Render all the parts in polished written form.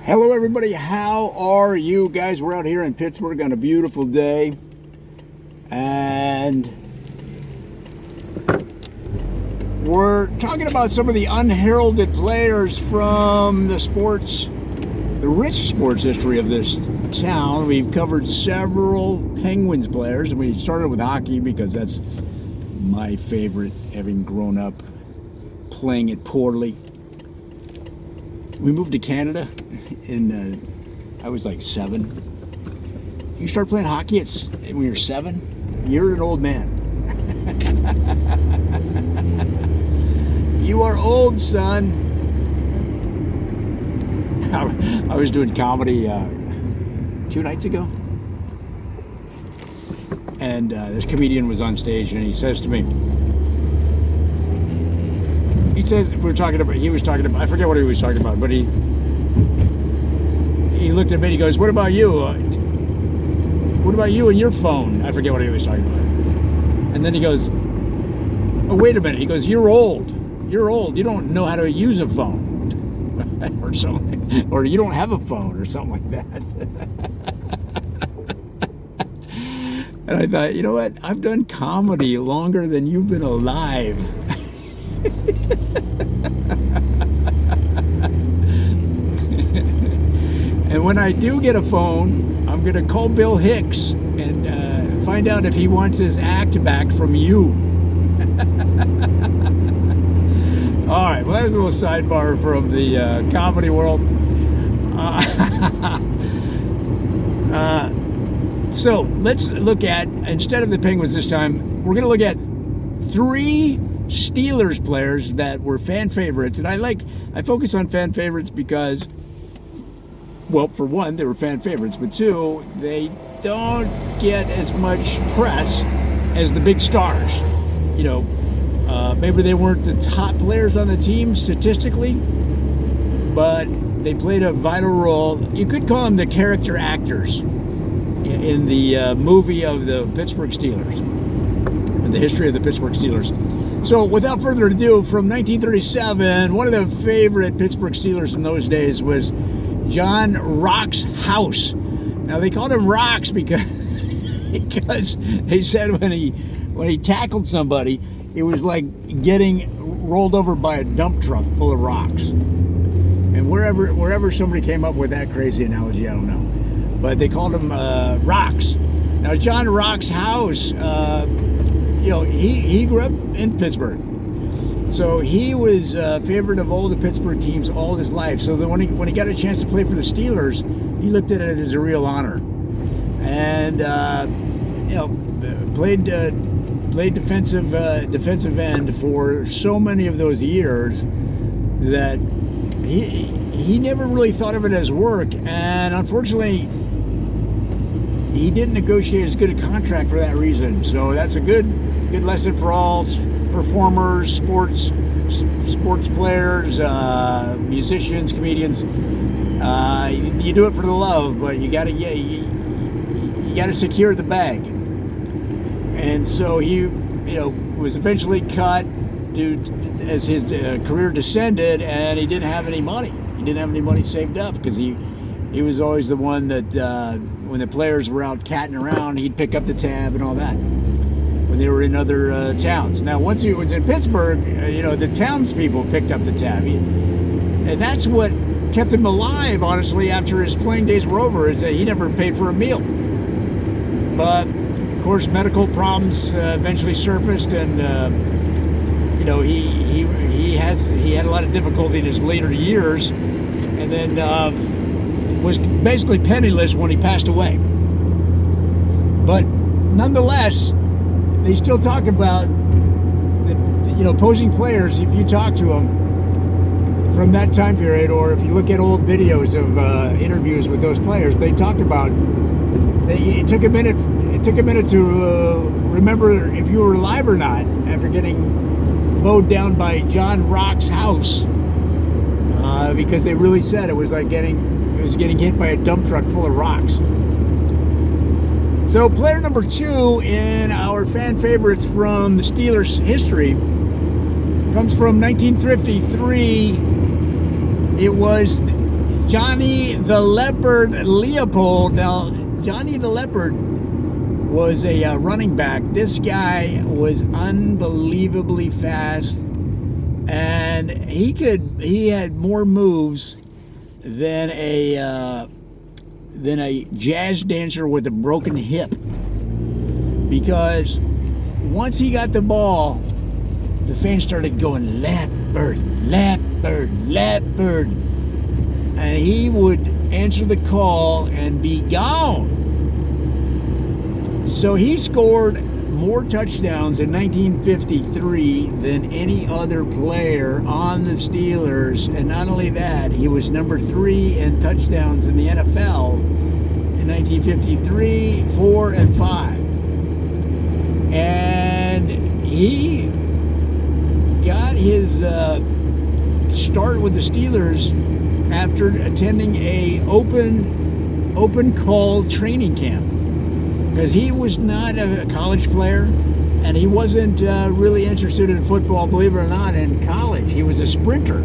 Hello everybody, how are you guys? We're out here in Pittsburgh on a beautiful day, and we're talking about some of the unheralded players from the rich sports history of this town. We've covered several Penguins players, and we started with hockey because that's my favorite, having grown up playing it poorly. We moved to Canada I was like 7. You start playing hockey when you're 7, you're an old man. You are old, son. I was doing comedy 2 nights ago, and this comedian was on stage, and he says to me, he was talking about, I forget what he was talking about, but he looked at me and he goes, what about you? What about you and your phone? I forget what he was talking about. And then he goes, oh, wait a minute. He goes, you're old. You're old. You don't know how to use a phone. Or something. Or you don't have a phone or something like that. And I thought, you know what? I've done comedy longer than you've been alive. And when I do get a phone, I'm going to call Bill Hicks and find out if he wants his act back from you. All right, well, that was a little sidebar from the comedy world. So let's look at, instead of the Penguins this time, we're going to look at 3 Steelers players that were fan favorites. And I focus on fan favorites because, well, for one, they were fan favorites, but 2, they don't get as much press as the big stars. You know, maybe they weren't the top players on the team statistically, but they played a vital role. You could call them the character actors in the movie of the Pittsburgh Steelers, in the history of the Pittsburgh Steelers. So without further ado, from 1937, one of the favorite Pittsburgh Steelers in those days was John Rocks House. Now they called him Rocks because they said when he tackled somebody, it was like getting rolled over by a dump truck full of rocks. And wherever somebody came up with that crazy analogy, I don't know, but they called him Rocks. Now John Rocks House, he grew up in Pittsburgh. So he was a favorite of all the Pittsburgh teams all his life. So that when he got a chance to play for the Steelers, he looked at it as a real honor. And played defensive end for so many of those years that he never really thought of it as work. And unfortunately, he didn't negotiate as good a contract for that reason. So that's a good lesson for all performers, sports players, musicians, comedians. You do it for the love, but you got to secure the bag. And so he, was eventually cut as his career descended, and he didn't have any money. He didn't have any money saved up because he was always the one that when the players were out catting around, he'd pick up the tab and all that when they were in other towns. Now, once he was in Pittsburgh, the townspeople picked up the tab. And that's what kept him alive, honestly, after his playing days were over, is that he never paid for a meal. But, of course, medical problems eventually surfaced, and, he had a lot of difficulty in his later years, and then was basically penniless when he passed away. But nonetheless, they still talk about, opposing players. If you talk to them from that time period, or if you look at old videos of interviews with those players, they talk about, it took a minute to remember if you were alive or not after getting mowed down by John Rocks House, because they really said it was like getting hit by a dump truck full of rocks. So player number 2 in our fan favorites from the Steelers history comes from 1953. It was Johnny the Leopard Leopold. Now, Johnny the Leopard was a running back. This guy was unbelievably fast, and he had more moves than a jazz dancer with a broken hip. Because once he got the ball, the fans started going, Leopard, Leopard, Leopard. And he would answer the call and be gone. So he scored more touchdowns in 1953 than any other player on the Steelers. And not only that, he was number 3 in touchdowns in the NFL in 1953, 4, and 5. And he got his start with the Steelers after attending a open call training camp, because he was not a college player, and he wasn't really interested in football, believe it or not, in college. He was a sprinter.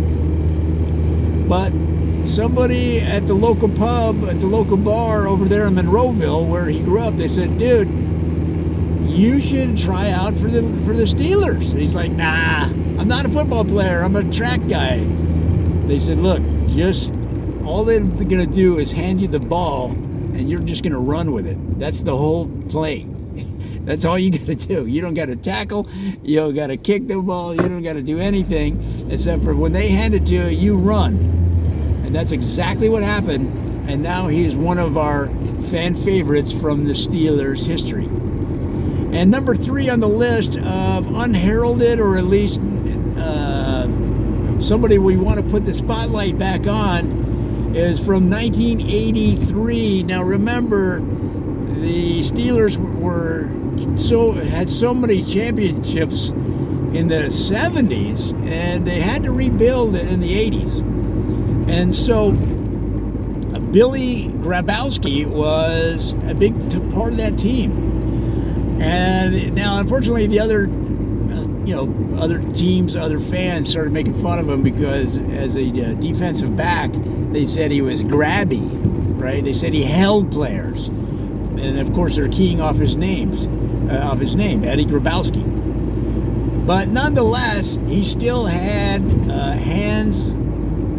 But somebody at the local pub, at the local bar over there in Monroeville, where he grew up, they said, dude, you should try out for the Steelers. And he's like, nah, I'm not a football player. I'm a track guy. They said, look, just all they're going to do is hand you the ball, and you're just going to run with it. That's the whole play. That's all you got to do. You don't got to tackle. You don't got to kick the ball. You don't got to do anything except for when they hand it to you, you run. And that's exactly what happened. And now he's one of our fan favorites from the Steelers' history. And number 3 on the list of unheralded, or at least somebody we want to put the spotlight back on, is from 1983. Now remember, the Steelers had so many championships in the 70s, and they had to rebuild it in the 80s. And so Billy Grabowski was a big part of that team. And now, unfortunately, the other teams, other fans started making fun of him because as a defensive back, they said he was grabby, right? They said he held players. And of course, they're keying off his name, Eddie Grabowski. But nonetheless, he still had hands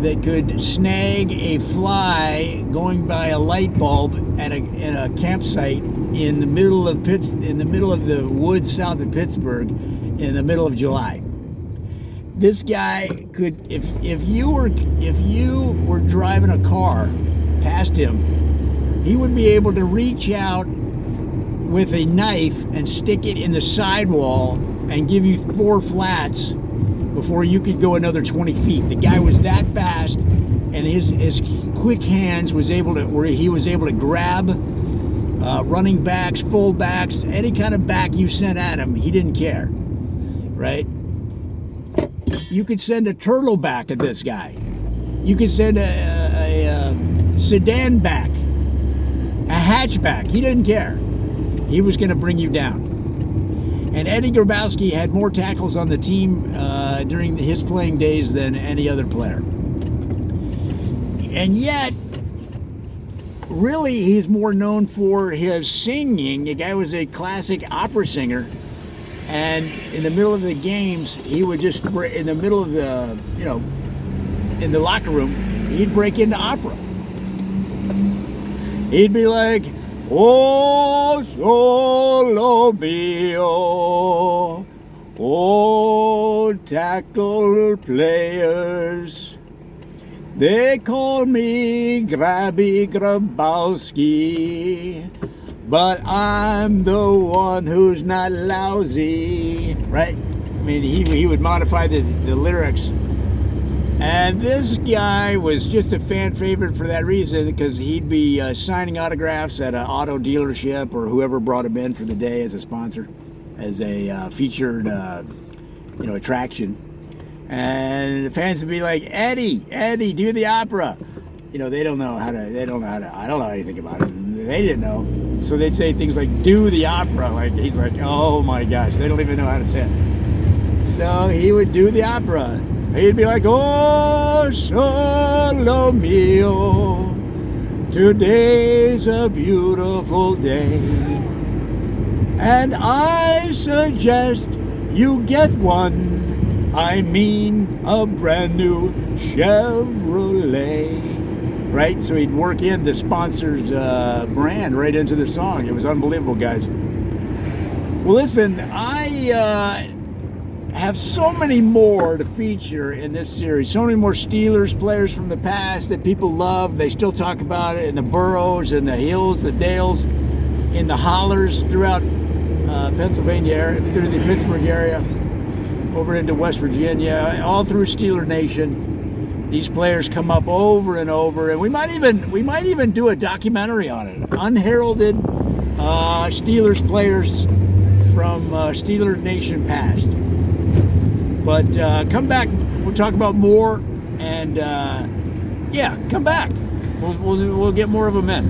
that could snag a fly going by a light bulb in a campsite in the middle of the woods south of Pittsburgh in the middle of July. This guy could, if you were driving a car past him, he would be able to reach out with a knife and stick it in the sidewall and give you 4 flats before you could go another 20 feet. The guy was that fast, and his quick hands was able to grab running backs, full backs, any kind of back you sent at him. He didn't care, right? You could send a turtle back at this guy. You could send a sedan back, a hatchback. He didn't care. He was going to bring you down. And Eddie Grabowski had more tackles on the team during his playing days than any other player. And yet, really, he's more known for his singing. The guy was a classic opera singer. And in the middle of the games, he would just, in the middle of the, in the locker room, he'd break into opera. He'd be like, oh, solo mio, oh, tackle players. They call me Grabby Grabowski, but I'm the one who's not lousy, right? I mean, he would modify the lyrics. And this guy was just a fan favorite for that reason, because he'd be signing autographs at an auto dealership or whoever brought him in for the day as a sponsor, as a featured, attraction. And the fans would be like, Eddie, do the opera. I don't know anything about it. They didn't know. So they'd say things like, do the opera. Like, he's like, oh my gosh, they don't even know how to say it. So he would do the opera. he'd be like, "Oh, solo mio, today's a beautiful day, and I suggest you get one, I mean a brand new Chevrolet." Right? So he'd work in the sponsor's brand right into the song. It was unbelievable, guys. Well, listen, I have so many more to feature in this series. So many more Steelers players from the past that people love. They still talk about it in the boroughs, in the hills, the dales, in the hollers throughout Pennsylvania area, through the Pittsburgh area, over into West Virginia, all through Steeler Nation. These players come up over and over, and we might even do a documentary on it. Unheralded Steelers players from Steeler Nation past. But come back. We'll talk about more, and yeah, come back. We'll get more of them in.